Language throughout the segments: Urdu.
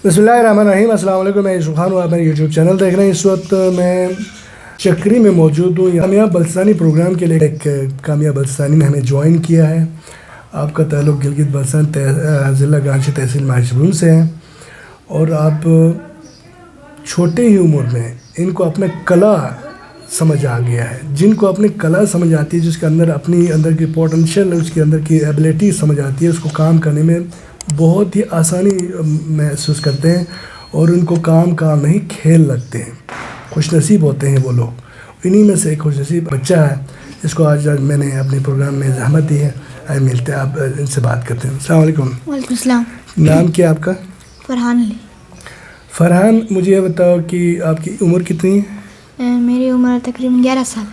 بسم اللہ الرحمن الرحیم. السلام علیکم. میں یوسف خان ہوں. آپ میرے یوٹیوب چینل دیکھ رہے ہیں. اس وقت میں چکری میں موجود ہوں. کامیاب بلتستانی پروگرام کے لیے ایک کامیاب بلتستانی میں ہمیں جوائن کیا ہے. آپ کا تعلق گلگت بلتستان ضلع گانچی تحصیل ماجبون سے ہے اور آپ چھوٹے ہی عمر میں ان کو اپنا کلا سمجھ آ گیا ہے. جن کو اپنی کلا سمجھ آتی ہے, جس کے اندر اپنی اندر کی پوٹینشیل, اس کے اندر کی ایبلٹی سمجھ آتی ہے, اس کو کام کرنے میں بہت ہی آسانی محسوس کرتے ہیں اور ان کو کام نہیں کھیل لگتے ہیں. خوش نصیب ہوتے ہیں وہ لوگ. انہی میں سے ایک خوش نصیب بچہ ہے جس کو آج میں نے اپنے پروگرام میں زحمت دی ہے. آئے ملتے ہیں, آپ ان سے بات کرتے ہیں. السلام علیکم. وعلیکم السلام. نام کیا آپ کا؟ فرحان علی. فرحان, مجھے یہ بتاؤ کہ آپ کی عمر کتنی ہے؟ میری عمر تقریباً 11 سال.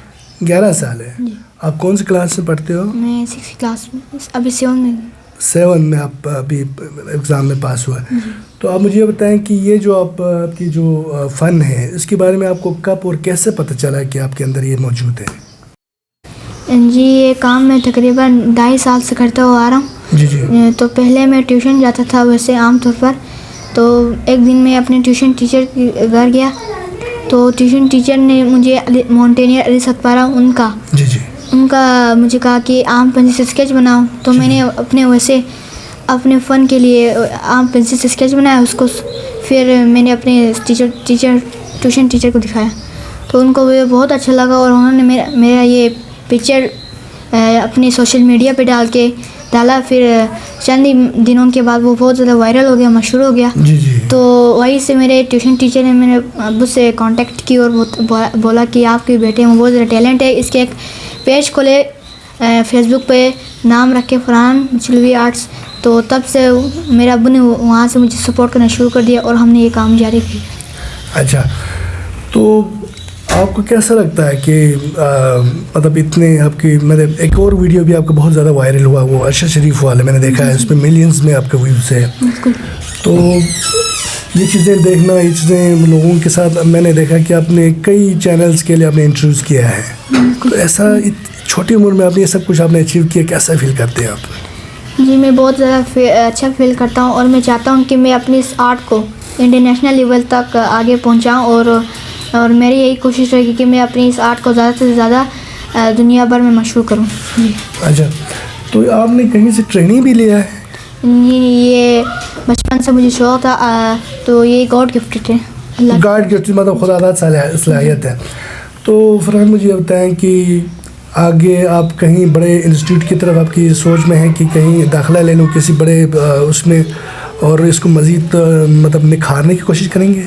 11 سال ہے. جی. آپ کون سی کلاس سے پڑھتے ہو؟ میں 6 کلاس میں, ابھی 7 میں. 7 میں آپ ابھی ایگزام میں پاس ہوا ہے. تو آپ مجھے یہ بتائیں کہ یہ جو آپ کی جو فن ہے, اس کے بارے میں آپ کو کب اور کیسے پتہ چلا کہ آپ کے اندر یہ موجود ہے؟ جی, یہ کام میں تقریباً 2.5 سال سے کرتا ہوا آ رہا ہوں. جی جی. تو پہلے میں ٹیوشن جاتا تھا ویسے عام طور پر. تو ایک دن میں اپنے ٹیوشن ٹیچر کے گھر گیا تو ٹیوشن ٹیچر نے مجھے ماؤنٹینئر علی ستپارہ ان کا مجھے کہا کہ عام پنسل سے اسکیچ بناؤ. تو میں نے اپنے فن کے لیے عام پنسل سے اسکیچ بنایا اس کو. پھر میں نے اپنے ٹیوشن ٹیچر کو دکھایا تو ان کو وہ بہت اچھا لگا اور انہوں نے میرا یہ پکچر اپنے سوشل میڈیا پہ ڈالا. پھر چند دنوں کے بعد وہ بہت زیادہ وائرل ہو گیا, مشہور ہو گیا. تو وہیں سے میرے ٹیوشن ٹیچر نے میرے ابو سے کانٹیکٹ کی اور بولا کہ آپ کے بیٹے میں بہت زیادہ ٹیلنٹ ہے, اس کے ایک پیج کھولے فیس بک پہ, نام رکھے فرحان چلوی آرٹس. تو تب سے میرے ابو نے وہاں سے مجھے سپورٹ کرنا شروع کر دیا اور ہم نے یہ کام جاری کیا. اچھا, تو آپ کو کیسا لگتا ہے کہ مطلب اتنے آپ کی, میرے ایک اور ویڈیو بھی آپ کا بہت زیادہ وائرل ہوا, وہ عرشہ شریف والا, میں نے دیکھا ہے, اس پہ ملینز میں آپ کا ویوز ہے. تو یہ چیزیں دیکھنا, یہ چیزیں لوگوں کے ساتھ میں نے دیکھا کہ آپ نے کئی چینلز کے لیے آپ نے انٹرویوز کیا ہے. تو ایسا چھوٹی عمر میں آپ نے یہ سب کچھ آپ نے اچیو کیا, کیسا فیل کرتے ہیں آپ؟ جی, میں بہت زیادہ اچھا فیل کرتا ہوں اور میں چاہتا ہوں کہ میں اپنی اس آرٹ کو انٹرنیشنل لیول تک آگے پہنچاؤں اور میری یہی کوشش رہے گی کہ میں اپنی اس آرٹ کو زیادہ سے زیادہ دنیا بھر میں مشہور کروں. اچھا, تو آپ نے کہیں سے ٹریننگ بھی لیا ہے؟ یہ بچپن سے مجھے شوق تھا, تو یہ گاڈ گفٹڈ ہے. گاڈ گفٹڈ مطلب خدا داد صلاحیت ہے. تو فرحان, مجھے یہ بتائیں کہ آگے آپ کہیں بڑے انسٹیٹیوٹ کی طرف آپ کی سوچ میں ہے کہ کہیں داخلہ لے لوں کسی بڑے اس میں, اور اس کو مزید مطلب نکھارنے کی کوشش کریں گے؟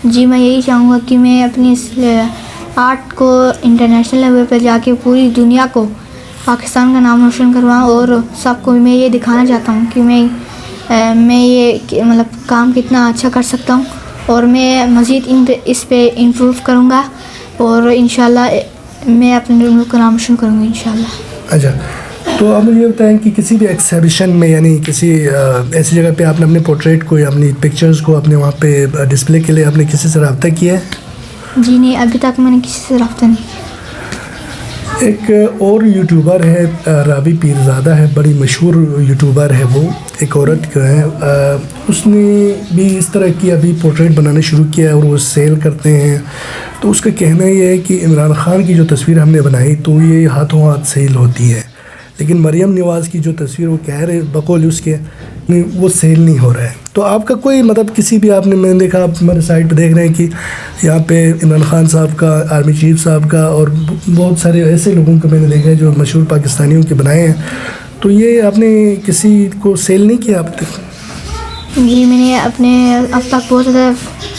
جی, میں یہی چاہوں گا کہ میں اپنی اس آرٹ کو انٹرنیشنل لیول پہ جا کے پوری دنیا کو پاکستان کا نام روشن کرواؤں اور سب کو میں یہ دکھانا چاہتا ہوں کہ میں یہ مطلب کام کتنا اچھا کر سکتا ہوں اور میں مزید اس پہ امپروو کروں گا اور انشاءاللہ میں اپنے ملک کا نام روشن کروں گا انشاءاللہ. اچھا, تو آپ مجھے یہ بتائیں کہ کسی بھی ایکسیبیشن میں یعنی کسی ایسی جگہ پہ آپ نے اپنے پورٹریٹ کو یا اپنی پکچرز کو اپنے وہاں پہ ڈسپلے کے لیے آپ نے کسی سے رابطہ کیا ہے؟ جی نہیں, ابھی تک میں نے کسی سے رابطہ نہیں. ایک اور یوٹیوبر ہے رابی پیرزادہ ہے, بڑی مشہور یوٹیوبر ہے, وہ ایک عورت کا ہے. اس نے بھی اس طرح کی ابھی پورٹریٹ بنانا شروع کیا ہے اور وہ سیل کرتے ہیں. تو اس کا کہنا یہ ہے کہ عمران خان کی جو تصویر ہم نے بنائی تو یہ ہاتھوں ہاتھ سیل ہوتی ہے, لیکن مریم نواز کی جو تصویر وہ کہہ رہے بقول اس کے وہ سیل نہیں ہو رہا ہے. تو آپ کا کوئی مطلب کسی بھی آپ نے, میں نے دیکھا آپ ہمارے سائٹ پہ دیکھ رہے ہیں کہ یہاں پہ عمران خان صاحب کا, آرمی چیف صاحب کا اور بہت سارے ایسے لوگوں کو میں نے دیکھا ہے جو مشہور پاکستانیوں کے بنائے ہیں. تو یہ آپ نے کسی کو سیل نہیں کیا آپ تک؟ جی, میں نے اب تک بہت زیادہ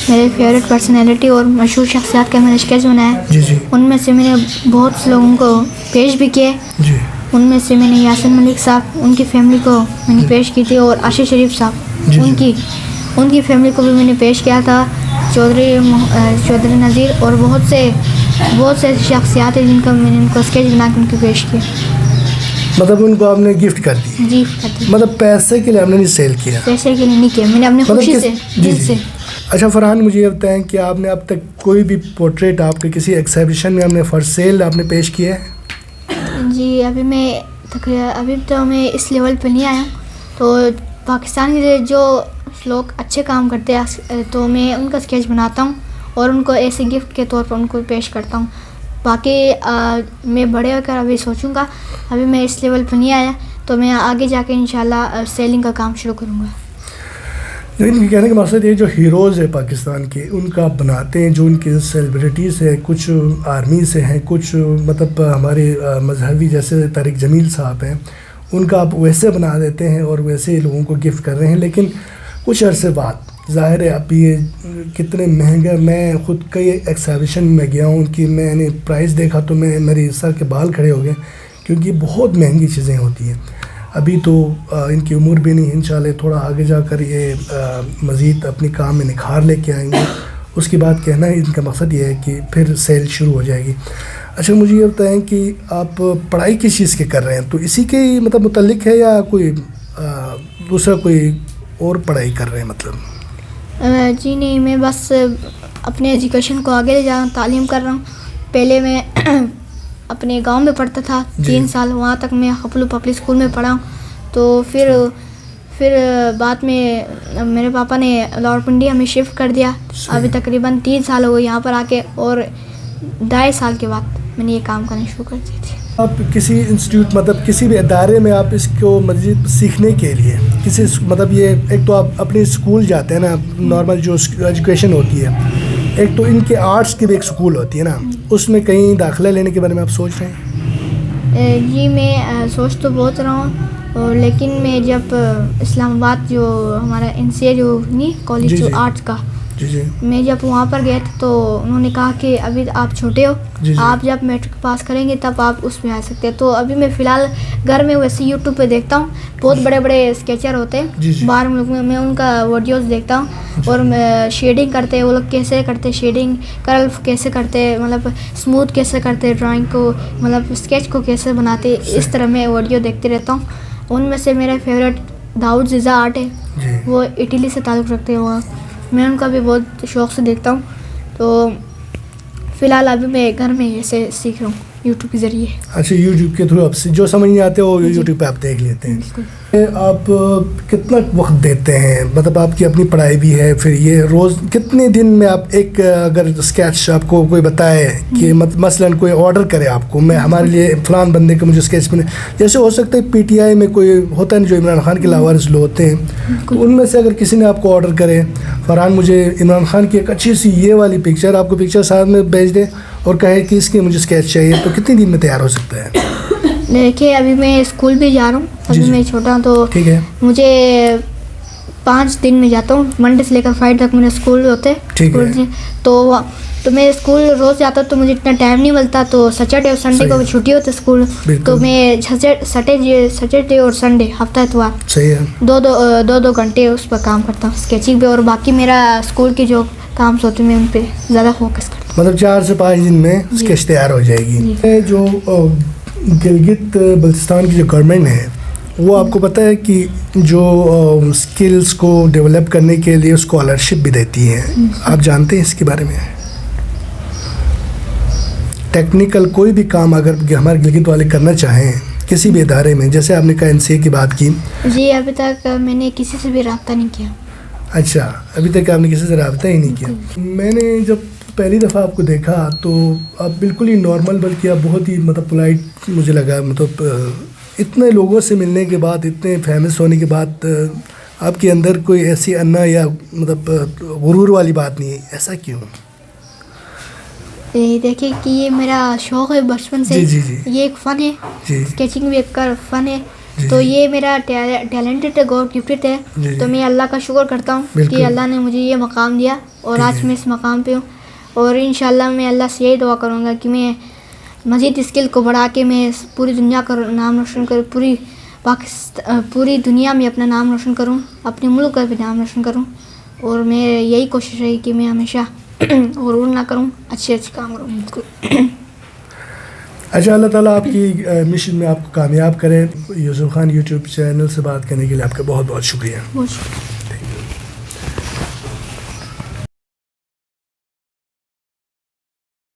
میرے فیوریٹ پرسنالٹی اور مشہور شخصیات کا میں نے اسکیچ بنایا ہے. جی جی. ان میں سے میں نے بہت سے لوگوں کو پیش بھی کیے. جی. ان میں سے میں نے یاسین ملک صاحب, ان کی فیملی کو میں نے پیش کی تھی, اور عرشہ شریف صاحب ان کی فیملی کو بھی میں نے پیش کیا تھا, چودھری نذیر, اور بہت سے شخصیات ہیں جن کا میں نے ان کو اسکیچ بنا کے ان کو پیش کیا. مطلب ان کو آپ نے گفٹ کر دی؟ جی, مطلب پیسے کے لیے آپ نے نہیں سیل کیا؟ پیسے کے لیے نہیں کیا, میں نے اپنی خوشی سے, دل سے. اچھا فرحان, مجھے یہ بتائیں کہ آپ نے اب تک کوئی بھی پورٹریٹ آپ کے کسی ایکسیبیشن میں آپ نے فار سیل آپ نے پیش کیا ہے؟ جی, ابھی تو میں اس لیول پہ نہیں آیا ہوں. تو پاکستان کے جو کچھ لوگ اچھے کام کرتے ہیں تو میں ان کا اسکیچ بناتا ہوں اور ان کو ایسے گفٹ کے طور پر ان کو پیش کرتا ہوں. باقی میں بڑے ہو کر ابھی سوچوں گا, ابھی میں اس لیول پہ نہیں آیا, تو میں آگے جا کے انشاءاللہ سیلنگ کا کام شروع کروں گا. لیکن کہنے کا مقصد یہ جو ہیروز ہے پاکستان کے, ان کا آپ بناتے ہیں, جو ان کے سیلیبریٹیز ہے, کچھ آرمی سے ہیں, کچھ مطلب ہمارے مذہبی جیسے طارق جمیل صاحب ہیں, ان کا آپ ویسے بنا دیتے ہیں اور ویسے لوگوں کو گفٹ کر رہے ہیں. لیکن کچھ عرصے بعد ظاہر ہے اب یہ کتنے مہنگا, میں خود کئی ایگزیبیشن میں گیا ہوں کہ میں نے پرائز دیکھا تو میرے سر کے بال کھڑے ہو گئے, کیونکہ بہت مہنگی چیزیں ہوتی ہیں. ابھی تو ان کی عمر بھی نہیں, انشاءاللہ تھوڑا آگے جا کر یہ مزید اپنی کام میں نکھار لے کے آئیں گے. اس کے بعد کہنا ہے ان کا مقصد یہ ہے کہ پھر سیل شروع ہو جائے گی. اچھا مجھے یہ بتائیں کہ آپ پڑھائی کس چیز کے کر رہے ہیں, تو اسی کے مطلب متعلق ہے یا کوئی دوسرا کوئی اور پڑھائی کر رہے ہیں مطلب؟ جی نہیں, میں بس اپنے ایجوکیشن کو آگے لے جا رہا ہوں, تعلیم کر رہا ہوں. پہلے میں اپنے گاؤں میں پڑھتا تھا 3 سال, وہاں تک میں خپلو پبلک اسکول میں پڑھا ہوں. تو پھر بعد میں میرے پاپا نے لاورپنڈی ہمیں شفٹ کر دیا. ابھی تقریباً 3 سال ہو گئے یہاں پر آ کے, اور 2.5 سال کے بعد میں نے یہ کام کرنا شروع کر دی تھی. آپ کسی انسٹیٹیوٹ مطلب کسی بھی ادارے میں آپ اس کو مزید سیکھنے کے لیے کسی مطلب یہ ایک تو آپ اپنے اسکول جاتے ہیں نا, نارمل جو ایجوکیشن ہوتی ہے, ایک تو ان کے آرٹس کی بھی ایک اسکول ہوتی ہے نا, اس میں کہیں داخلہ لینے کے بارے میں آپ سوچ رہے ہیں؟ جی میں سوچ تو بہت رہا ہوں, لیکن میں جب اسلام آباد جو ہمارا NCA جو نہیں کالج جو آرٹس کا, میں جب وہاں پر گئے تھے تو انہوں نے کہا کہ ابھی آپ چھوٹے ہو, آپ جب میٹرک پاس کریں گے تب آپ اس میں آ سکتے ہیں. تو ابھی میں فی الحال گھر میں ویسے یوٹیوب پہ دیکھتا ہوں, بہت بڑے بڑے اسکیچر ہوتے ہیں باہر ملک میں ان کا ویڈیوز دیکھتا ہوں, اور میں شیڈنگ کرتے ہیں وہ لوگ کیسے کرتے, شیڈنگ کرل کیسے کرتے, مطلب اسموتھ کیسے کرتے, ڈرائنگ کو مطلب اسکیچ کو کیسے بناتے, اس طرح میں ویڈیو دیکھتے رہتا ہوں. ان میں سے میرا فیوریٹ داؤد زیزا آرٹ ہے, وہ اٹلی سے تعلق رکھتے ہیں وہاں, میں ان کا بھی بہت شوق سے دیکھتا ہوں. تو فی الحال ابھی میں گھر میں ایسے سیکھ رہا ہوں یوٹیوب کے ذریعے. اچھا یوٹیوب کے تھرو آپ سے جو سمجھ نہیں آتے وہ یوٹیوب پہ آپ دیکھ لیتے ہیں. آپ کتنا وقت دیتے ہیں, مطلب آپ کی اپنی پڑھائی بھی ہے, پھر یہ روز کتنے دن میں آپ ایک اگر اسکیچ آپ کو کوئی بتائے کہ مثلاً کوئی آرڈر کرے آپ کو, میں ہمارے لیے فلان بندے کا مجھے اسکیچ بنے, جیسے ہو سکتا ہے PTI میں کوئی ہوتا ہے جو عمران خان کے لاوارث لوگ ہوتے ہیں, تو ان میں سے اگر کسی نے آپ کو آرڈر کرے, فرحان مجھے عمران خان کی ایک اچھی سی یہ والی پکچر, آپ کو پکچر ساتھ میں بھیج دے اور کہے کہ اس کے مجھے اسکیچ چاہیے, تو کتنے دن میں تیار ہو سکتا ہے؟ دیکھیے ابھی میں اسکول بھی جا رہا ہوں, ابھی میں چھوٹا ہوں, تو مجھے 5 دن میں جاتا ہوں, منڈے سے لے کر فرائیڈے تک میرے اسکول ہوتے ہیں. تو میں اسکول روز جاتا ہوں تو مجھے اتنا ٹائم نہیں ملتا, تو سیٹرڈے اور سنڈے کو بھی چھٹی ہوتی ہے اسکول, تو میں سیٹرڈے اور سنڈے ہفتہ اتوار 2 گھنٹے اس پر کام کرتا ہوں اسکیچنگ پہ, اور باقی میرا اسکول کے جو کام ہوتے ہیں میں ان پہ زیادہ فوکس کرتا ہوں. مطلب 4 سے 5 دن میں اسکیچ تیار ہو جائے گی. جو گلگت بلتستان کی جو گورنمنٹ ہے وہ آپ کو پتہ ہے کہ جو اسکلس کو ڈیولپ کرنے کے لیے اسکالرشپ بھی دیتی ہے, آپ جانتے ہیں اس کے بارے میں؟ ٹیکنیکل کوئی بھی کام اگر ہمارے گلگت والے کرنا چاہیں کسی بھی ادارے میں, جیسے آپ نے کہا NCA کی بات کی. جی ابھی تک میں نے کسی سے بھی رابطہ نہیں کیا. اچھا ابھی تک آپ نے کسی سے رابطہ ہی نہیں کیا. میں نے جب پہلی دفعہ آپ کو دیکھا تو آپ بالکل ہی نارمل, بلکہ آپ بہت ہی مطلب پولائٹ مجھے لگا, مطلب اتنے لوگوں سے ملنے کے بعد, اتنے فیمس ہونے کے بعد آپ کے اندر کوئی ایسی انا یا مطلب غرور والی بات نہیں ہے, ایسا کیوں؟ دیکھیے کہ یہ میرا شوق ہے بچپن سے, یہ ایک فن ہے, اسکیچنگ بھی ایک فن ہے, تو یہ میرا ٹیلنٹڈ ہے, گاڈ گفٹڈ ہے. تو میں اللہ کا شکر کرتا ہوں کہ اللہ نے مجھے یہ مقام دیا, اور آج میں اس مقام پہ ہوں. اور انشاءاللہ میں اللہ سے یہی دعا کروں گا کہ میں مزید اسکل کو بڑھا کے میں پوری دنیا کا نام روشن کروں, پوری دنیا میں اپنا نام روشن کروں, اپنے ملک کا بھی نام روشن کروں. اور میں یہی کوشش رہی کہ میں ہمیشہ غرور نہ کروں, اچھے کام کروں. اچھا, اللہ تعالیٰ آپ کی مشن میں آپ کو کامیاب کرے. یوسف خان یوٹیوب چینل سے بات کرنے کے لیے آپ کا بہت بہت شکریہ.